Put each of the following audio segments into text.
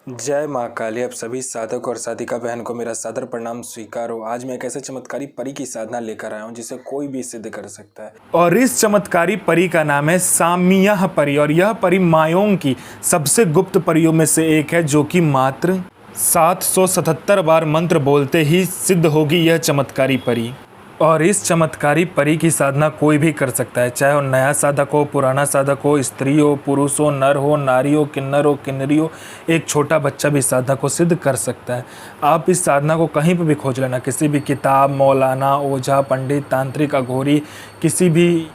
जय माँ काली। अब सभी साधक और साधिका बहन को मेरा सादर प्रणाम स्वीकार हो। आज मैं एक ऐसे चमत्कारी परी की साधना लेकर आया हूँ जिसे कोई भी सिद्ध कर सकता है। और इस चमत्कारी परी का नाम है सामियाह परी। और यह परी मायों की सबसे गुप्त परियों में से एक है, जो कि मात्र 777 बार मंत्र बोलते ही सिद्ध होगी यह चमत्कारी परी। और इस चमत्कारी परी की साधना कोई भी कर सकता है, चाहे वो नया साधक हो, पुराना साधक हो, स्त्री हो, पुरुष हो, नर हो, नारी हो, किन्नरी हो, एक छोटा बच्चा भी साधना को सिद्ध कर सकता है। आप इस साधना को कहीं पर भी खोज लेना, किसी भी किताब, मौलाना, ओझा, पंडित, तांत्रिक, अघोरी, किसी भी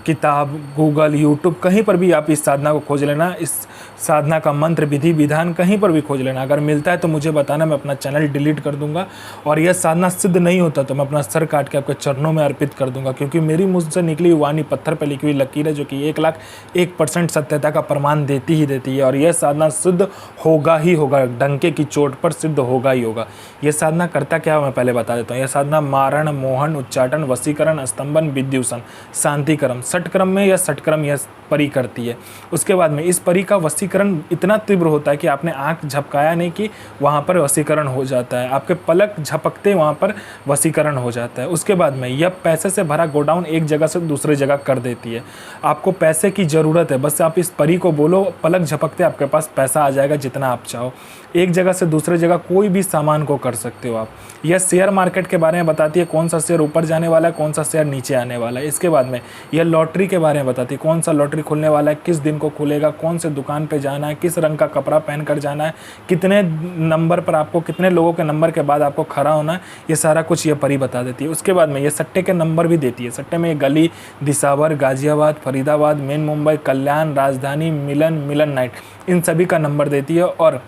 किताब, गूगल, यूट्यूब, कहीं पर भी आप इस साधना को खोज लेना। इस साधना का मंत्र, विधि विधान कहीं पर भी खोज लेना। अगर मिलता है तो मुझे बताना, मैं अपना चैनल डिलीट कर दूंगा। और यह साधना सिद्ध नहीं होता तो मैं अपना सर काट के आपके चरणों में अर्पित कर दूंगा, क्योंकि मेरी मुझ से निकली वाणी पत्थर पर लिखी हुई लकीर है, जो कि 1,01% सत्यता का प्रमाण देती ही है। और यह साधना सिद्ध होगा ही होगा, डंके की चोट पर सिद्ध होगा ही होगा। यह साधना करता क्या है मैं पहले बता देता हूँ। यह साधना मारण, मोहन, उच्चाटन, वशीकरण, स्तंभन, विद्युषण, शांतिक्रम, षटक्रम में या षटक्रम यह परी करती है। उसके बाद में इस परी का वशीकरण इतना तीव्र होता है कि आपने आंख झपकाया नहीं कि वहाँ पर वशीकरण हो जाता है, आपके पलक झपकते वहाँ पर वशीकरण हो जाता है। उसके बाद में यह पैसे से भरा गोडाउन एक जगह से दूसरी जगह कर देती है। आपको पैसे की ज़रूरत है, बस आप इस परी को बोलो, पलक झपकते आपके पास पैसा आ जाएगा जितना आप चाहो। एक जगह से दूसरी जगह कोई भी सामान को कर सकते हो आप। यह शेयर मार्केट के बारे में बताती है, कौन सा शेयर ऊपर जाने वाला है, कौन सा शेयर नीचे आने वाला है। इसके बाद में यह लॉटरी के बारे में बताती है, कौन सा लॉटरी खुलने वाला है, किस दिन को खुलेगा, कौन से दुकान पे जाना है, किस रंग का कपड़ा पहन कर जाना है, कितने नंबर पर आपको, कितने लोगों के नंबर के बाद आपको खड़ा होना है। ये सारा कुछ ये परी बता देती है। उसके बाद में ये सट्टे के नंबर भी देती है। सट्टे में गली, दिसावर, गाजियाबाद, फरीदाबाद, मेन मुंबई, कल्याण, राजधानी, मिलन नाइट, इन सभी का नंबर देती है। और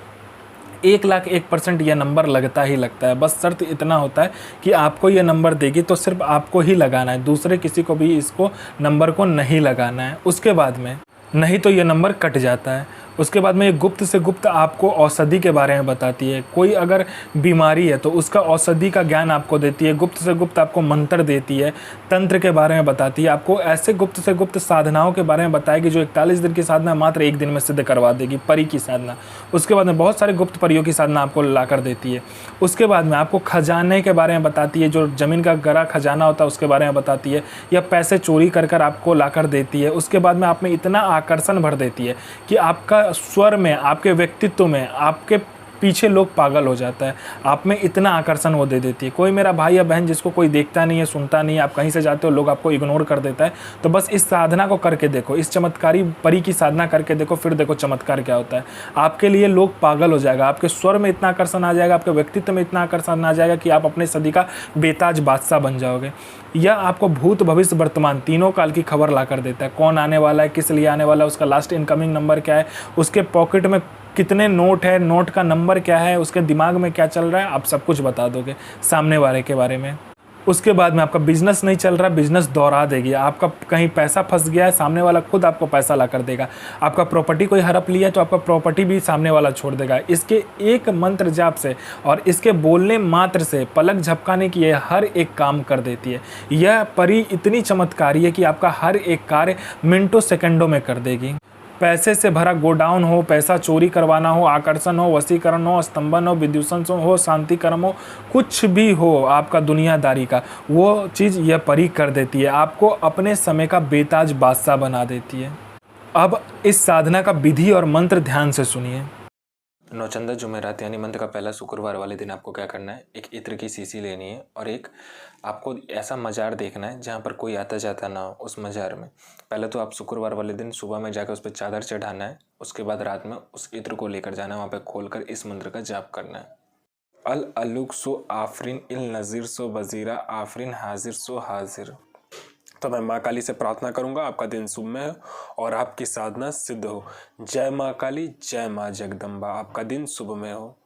1,01% यह नंबर लगता ही लगता है। बस शर्त इतना होता है कि आपको यह नंबर देगी तो सिर्फ आपको ही लगाना है, दूसरे किसी को भी इसको नंबर को नहीं लगाना है। उसके बाद में नहीं तो यह नंबर कट जाता है। उसके बाद में ये गुप्त से गुप्त आपको औषधि के बारे में बताती है। कोई अगर बीमारी है तो उसका औषधि का ज्ञान आपको देती है। गुप्त से गुप्त आपको मंत्र देती है, तंत्र के बारे में बताती है। आपको ऐसे गुप्त से गुप्त साधनाओं के बारे में बताएगी जो 41 दिन की साधना मात्र 1 दिन में सिद्ध करवा देगी, परी की साधना। उसके बाद में बहुत सारे गुप्त परियों की साधना आपको ला कर देती है। उसके बाद में आपको खजाने के बारे में बताती है, जो ज़मीन का गहरा खजाना होता है उसके बारे में बताती है, या पैसे चोरी कर आपको ला कर देती है। उसके बाद में आप में इतना आकर्षण भर देती है कि आपका स्वर में, आपके व्यक्तित्व में, आपके पीछे लोग पागल हो जाता है। आप में इतना आकर्षण वो दे देती है। कोई मेरा भाई या बहन जिसको कोई देखता नहीं है, सुनता नहीं है, आप कहीं से जाते हो लोग आपको इग्नोर कर देता है, तो बस इस साधना को करके देखो, इस चमत्कारी परी की साधना करके देखो, फिर देखो चमत्कार क्या होता है। आपके लिए लोग पागल हो जाएगा, आपके स्वर में इतना आकर्षण आ जाएगा, आपके व्यक्तित्व में इतना आकर्षण आ जाएगा कि आप अपने सदी का बेताज बादशाह बन जाओगे। यह आपको भूत, भविष्य, वर्तमान तीनों काल की खबर ला कर देता है। कौन आने वाला है, किस लिए आने वाला है, उसका लास्ट इनकमिंग नंबर क्या है, उसके पॉकेट में कितने नोट है, नोट का नंबर क्या है, उसके दिमाग में क्या चल रहा है, आप सब कुछ बता दोगे सामने वाले के बारे में। उसके बाद में आपका बिजनेस नहीं चल रहा, बिजनेस दौड़ा देगी। आपका कहीं पैसा फंस गया है, सामने वाला खुद आपको पैसा ला कर देगा। आपका प्रॉपर्टी कोई हड़प लिया है तो आपका प्रॉपर्टी भी सामने वाला छोड़ देगा। इसके एक मंत्र जाप से और इसके बोलने मात्र से, पलक झपकाने की यह हर एक काम कर देती है। यह परी इतनी चमत्कारी है कि आपका हर एक कार्य मिनटों सेकंडों में कर देगी। पैसे से भरा गोडाउन हो, पैसा चोरी करवाना हो, आकर्षण हो, वशीकरण हो, स्तंभन हो, विद्युषण हो, शांतिक्रम हो, कुछ भी हो आपका दुनियादारी का, वो चीज़ यह परी कर देती है। आपको अपने समय का बेताज बादशाह बना देती है। अब इस साधना का विधि और मंत्र ध्यान से सुनिए। नौचंदा जुमेरात यानी मंथ का पहला शुक्रवार वाले दिन आपको क्या करना है, एक इत्र की शीशी लेनी है और एक आपको ऐसा मज़ार देखना है जहाँ पर कोई आता जाता ना हो। उस मज़ार में पहले तो आप शुक्रवार वाले दिन सुबह में जाकर उस पर चादर चढ़ाना है। उसके बाद रात में उस इत्र को लेकर जाना है, वहाँ पर खोलकर इस मंत्र का जाप करना है। अल अलुक सो आफरीन इल नज़ीर सो वज़ीरा आफरीन हाजिर सो हाजिर। तो मैं माँ काली से प्रार्थना करूंगा आपका दिन शुभ में हो और आपकी साधना सिद्ध हो। जय माँ काली, जय माँ जगदम्बा। आपका दिन शुभ में हो।